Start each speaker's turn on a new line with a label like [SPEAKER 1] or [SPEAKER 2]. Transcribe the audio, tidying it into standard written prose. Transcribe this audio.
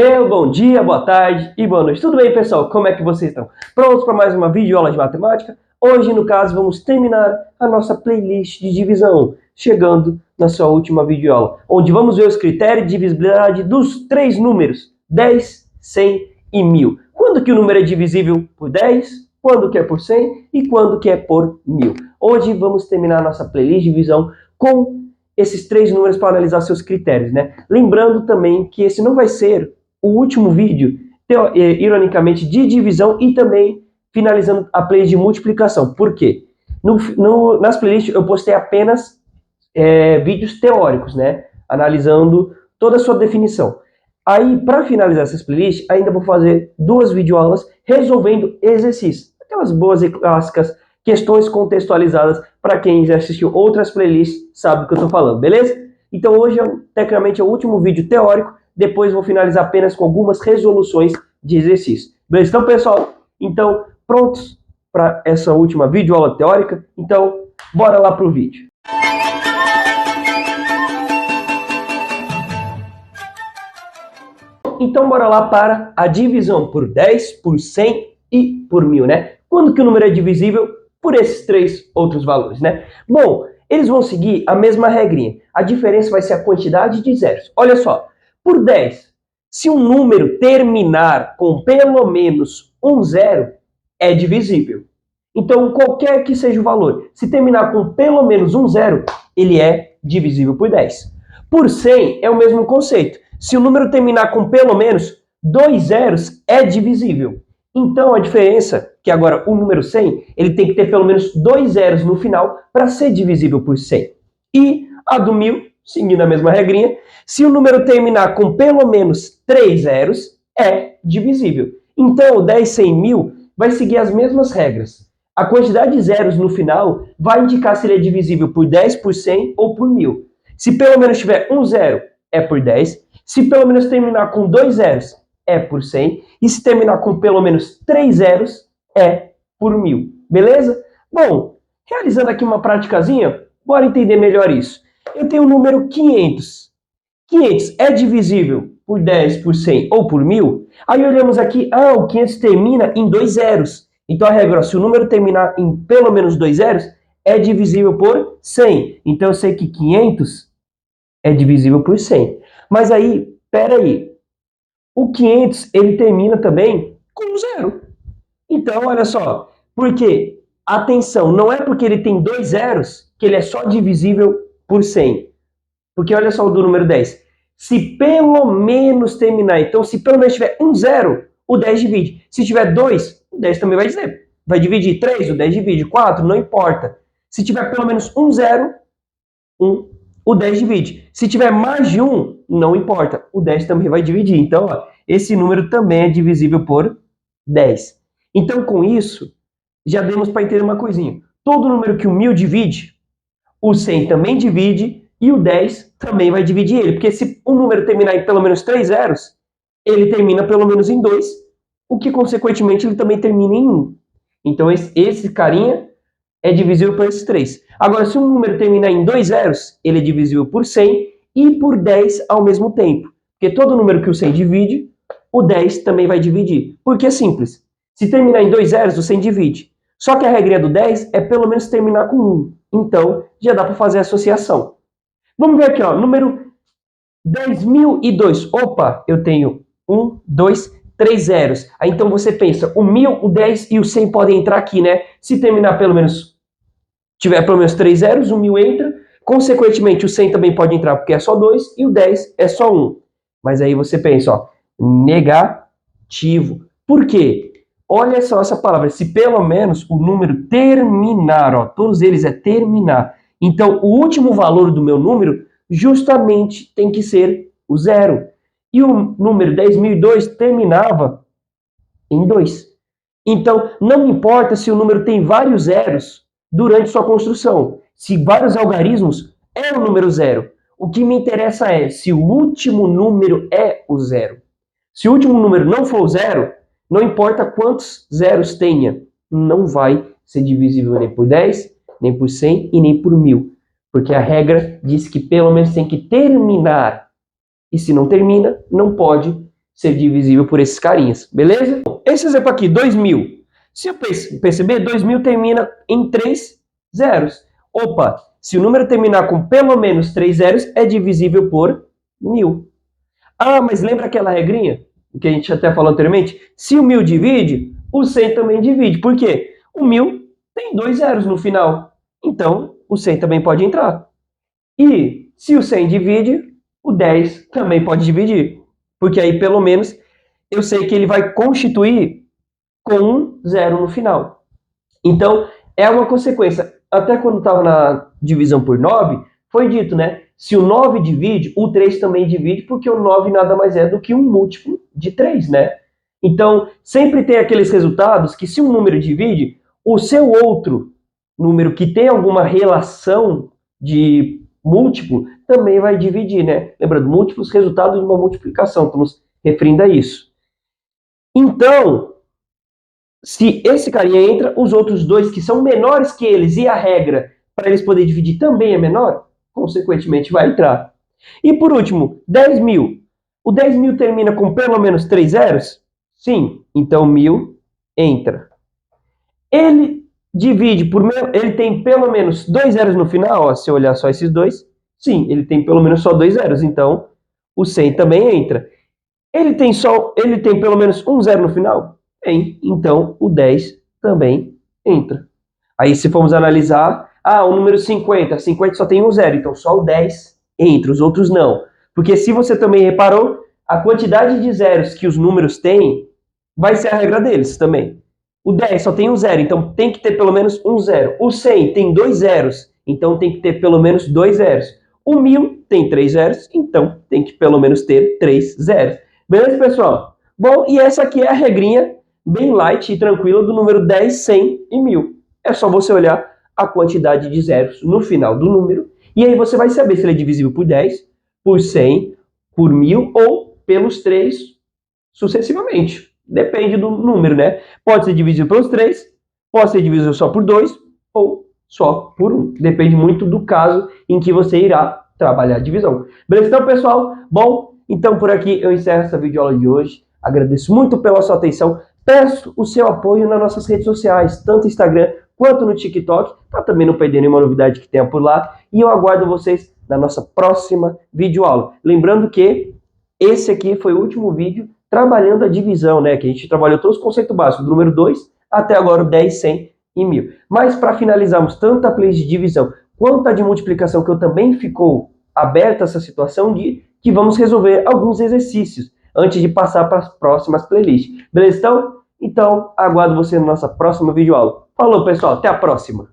[SPEAKER 1] Meu bom dia, boa tarde e boa noite. Tudo bem, pessoal? Como é que vocês estão? Prontos para mais uma videoaula de matemática? Hoje, no caso, vamos terminar a nossa playlist de divisão, chegando na sua última videoaula, onde vamos ver os critérios de divisibilidade dos três números, 10, 100 e 1000. Quando que o número é divisível por 10, quando que é por 100 e quando que é por 1000. Hoje vamos terminar a nossa playlist de divisão com esses três números para analisar seus critérios, né? Lembrando também que esse não vai ser o último vídeo, ironicamente, de divisão e também finalizando a playlist de multiplicação. Por quê? Nas playlists eu postei apenas vídeos teóricos, né? Analisando toda a sua definição. Aí, para finalizar essas playlists, ainda vou fazer 2 videoaulas resolvendo exercícios. Aquelas boas e clássicas questões contextualizadas para quem já assistiu outras playlists sabe do que eu estou falando, beleza? Então hoje, tecnicamente, é o último vídeo teórico, depois vou finalizar apenas com algumas resoluções de exercício. Beleza? Então, pessoal, prontos para essa última videoaula teórica? Então, bora lá para o vídeo. Então, bora lá para a divisão por 10, por 100 e por 1000, né? Quando que o número é divisível? Por esses três outros valores, né? Bom, eles vão seguir a mesma regrinha. A diferença vai ser a quantidade de zeros. Olha só, por 10, se um número terminar com pelo menos um zero, é divisível. Então, qualquer que seja o valor, se terminar com pelo menos um zero, ele é divisível por 10. Por 100, é o mesmo conceito. Se o número terminar com pelo menos 2 zeros, é divisível. Então, a diferença, que agora o número 100, ele tem que ter pelo menos 2 zeros no final para ser divisível por 100. E a do 1000, seguindo a mesma regrinha, se o número terminar com pelo menos 3 zeros, é divisível. Então, o 10, 100, 1000 vai seguir as mesmas regras. A quantidade de zeros no final vai indicar se ele é divisível por 10, por 100 ou por 1000. Se pelo menos tiver um zero, é por 10. Se pelo menos terminar com 2 zeros, é por 100. E se terminar com pelo menos 3 zeros, é por 1000. Beleza? Bom, realizando aqui uma praticazinha, bora entender melhor isso. Eu tenho o número 500. 500 é divisível por 10, por 100 ou por 1000? Aí olhamos aqui, o 500 termina em 2 zeros. Então a regra, se o número terminar em pelo menos 2 zeros, é divisível por 100. Então eu sei que 500 é divisível por 100. Mas aí, peraí, o 500, ele termina também com 0. Então, olha só, porque, atenção, não é porque ele tem 2 zeros que ele é só divisível por 100. Porque olha só o do número 10. Se pelo menos terminar, então, se pelo menos tiver um zero, o 10 divide. Se tiver 2, o 10 também vai dizer. Vai dividir 3, o 10 divide. 4, não importa. Se tiver pelo menos um zero, o 10 divide. Se tiver mais de 1, não importa. O 10 também vai dividir. Então, esse número também é divisível por 10. Então, com isso, já demos para entender uma coisinha. Todo número que o 1000 divide, o 100 também divide e o 10 também vai dividir ele. Porque se um número terminar em pelo menos 3 zeros, ele termina pelo menos em 2, o que, consequentemente, ele também termina em 1. Então, esse carinha é divisível por esses 3. Agora, se um número terminar em 2 zeros, ele é divisível por 100 e por 10 ao mesmo tempo. Porque todo número que o 100 divide, o 10 também vai dividir. Porque é simples. Se terminar em 2 zeros, o 100 divide. Só que a regra do 10 é pelo menos terminar com 1. Então, já dá para fazer a associação. Vamos ver aqui, número 10.002. Opa, eu tenho 1, 2, 3 zeros. Aí então você pensa, o 1000, o 10 e o 100 podem entrar aqui, né? Se terminar tiver pelo menos 3 zeros, o 1000 entra. Consequentemente, o 100 também pode entrar porque é só 2 e o 10 é só 1. Mas aí você pensa, negativo. Por quê? Olha só essa palavra, se pelo menos o número terminar, todos eles é terminar. Então, o último valor do meu número justamente tem que ser o zero. E o número 10.002 terminava em 2. Então, não importa se o número tem vários zeros durante sua construção. Se vários algarismos, é o número zero. O que me interessa é se o último número é o zero. Se o último número não for o zero, não importa quantos zeros tenha, não vai ser divisível nem por 10, nem por 100 e nem por 1000. Porque a regra diz que pelo menos tem que terminar. E se não termina, não pode ser divisível por esses carinhas, beleza? Esse exemplo aqui, 2.000. Se eu perceber, 2.000 termina em 3 zeros. Opa, se o número terminar com pelo menos 3 zeros, é divisível por 1.000. Ah, mas lembra aquela regrinha que a gente até falou anteriormente? Se o 1.000 divide, o 100 também divide. Por quê? O 1.000 tem 2 zeros no final. Então, o 100 também pode entrar. E se o 100 divide, o 10 também pode dividir. Porque aí, pelo menos, eu sei que ele vai constituir com um zero no final. Então, é uma consequência. Até quando estava na divisão por 9, foi dito, né? Se o 9 divide, o 3 também divide, porque o 9 nada mais é do que um múltiplo de 3, né? Então, sempre tem aqueles resultados que se um número divide, o seu outro número que tem alguma relação de múltiplo também vai dividir, né? Lembrando, múltiplos, resultado de uma multiplicação, estamos referindo a isso. Então, se esse carinha entra, os outros dois que são menores que eles e a regra para eles poderem dividir também é menor, consequentemente vai entrar. E por último, 10.000. O 10.000 termina com pelo menos 3 zeros? Sim, então 1.000 entra. Ele divide por... Ele tem pelo menos 2 zeros no final, ó, se eu olhar só esses dois. Sim, ele tem pelo menos só 2 zeros, então o 100 também entra. Ele tem pelo menos um zero no final? Tem. Então o 10 também entra. Aí se formos analisar, o número 50 só tem um zero, então só o 10 entra, os outros não. Porque se você também reparou, a quantidade de zeros que os números têm vai ser a regra deles também. O 10 só tem um zero, então tem que ter pelo menos um zero. O 100 tem 2 zeros, então tem que ter pelo menos 2 zeros. O 1.000 tem 3 zeros, então tem que pelo menos ter 3 zeros. Beleza, pessoal? Bom, e essa aqui é a regrinha bem light e tranquila do número 10, 100 e 1.000. É só você olhar a quantidade de zeros no final do número e aí você vai saber se ele é divisível por 10, por 100, por 1.000 ou pelos 3 sucessivamente. Depende do número, né? Pode ser divisível pelos 3, pode ser divisível só por 2 ou só por 1. Depende muito do caso em que você irá trabalhar a divisão. Beleza, então, pessoal? Bom, então por aqui eu encerro essa videoaula de hoje. Agradeço muito pela sua atenção. Peço o seu apoio nas nossas redes sociais, tanto no Instagram quanto no TikTok, para também não perder nenhuma novidade que tenha por lá. E eu aguardo vocês na nossa próxima videoaula. Lembrando que esse aqui foi o último vídeo trabalhando a divisão, né? Que a gente trabalhou todos os conceitos básicos, do número 2 até agora o 10, 100 e 1.000. Mas para finalizarmos tanto a playlist de divisão quanto a de multiplicação, que eu também ficou aberta essa situação de que vamos resolver alguns exercícios antes de passar para as próximas playlists. Beleza? Então, aguardo você na nossa próxima videoaula. Falou, pessoal. Até a próxima.